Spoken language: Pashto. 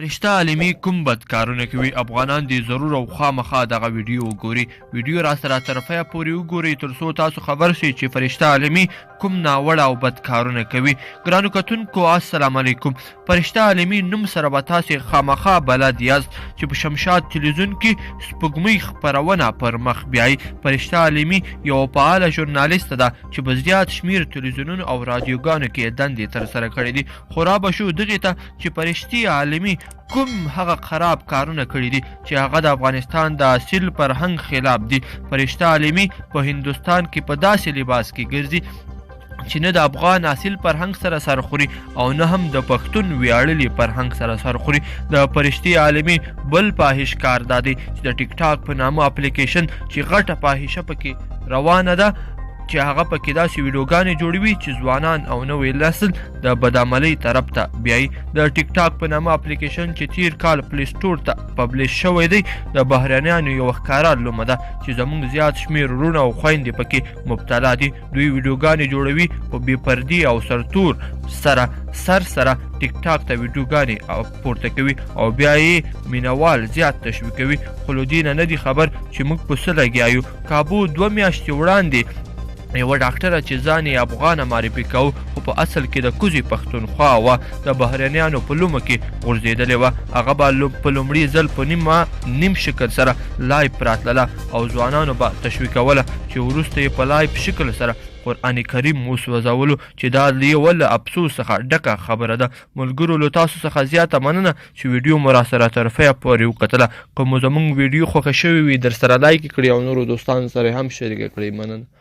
فرشته عالمي کوم بد کارونه کوي افغانان دې ضرور او خامخا دغه ویډیو وګوري. ویډیو را سره طرفه پورې وګورئ تر څو تاسو خبر شئ چې فرشته عالمي کوم ناوړه او بد کارونه کوي. ګرانو کتونکو السلام علیکم. فرشته عالمي نوم سره به تاسې خامخا بلد یاست چې په شمشاد تلویزیون کې سپوږمۍ خپرونه پر مخ بیایي. فرشته عالمي یوه فعاله ژورنالیسته ده چې په زیات شمیر تلویزیونونو او رادیوګانو کې دندې ترسره کړې دي. خو رابه شو دغې ته چې فرشتې عالمي کوم هغه خراب کارونه کړي دي چې هغه د افغانستان د اصیل فرهنګ خلاف دي. فرشته عالمي په هندوستان کې په داسې لباس کې ګرځي چې نه د افغان اصیل فرهنګ سره سر خوري او نه هم د پښتون ویاړلي فرهنګ سره سر خوري. د فرشتې عالمي بل فاحش کار دا دی چې د ټیک ټاک په نامه اپلیکیشن چې غټه فاحشه پکې روانه ده چې هغه پکې داسې ویډیوګانې جوړوي چې ځوانان او نوی نسل د بدعملۍ طرف ته بیایي. د ټیک ټاک په نامه اپلیکیشن چې تیر کال پلی سټور ته پبلیش شوی دی د بهرنیانو یوه ښکاره لومه ده چې زموږ زیات شمېر وروڼه او خویندې پکې مبتلا دي. دوی ویډیوګانې جوړوي په بې پردي او سرتور سره ټیک ټاک ته ویډیوګانې پورته کوي او بیا یې مینوال زیات تشویقوي. خو له دې نه دي خبر چې موږ په څه لګیا یو. کابو 2 میاشتې وړاندې یوه ډاکټره چې ځان یې افغانه معرفي کوو خو په اصل کې د کوزي پښتونخوا وه د بهرنیانو په لومه کې غورځېدلې وه. هغه به په لومړي ځل په نیم شکل سره لایف راتلله او ځوانانو به تشویقوله چې وروسته یې په لایف شکل سره قرآن کریم وسوځولو چې دا د یوه له افسوس څخه ډکه خبره ده. ملګرو له تاسو څخه زیاته مننه چې ویډیو مو را سره طرفه پورې وکتله. که مو زموږ ویډیو خوښه شوې وي در سره لایک کړئ او نورو دوستانو سره هم شریکه کړئ. مننه.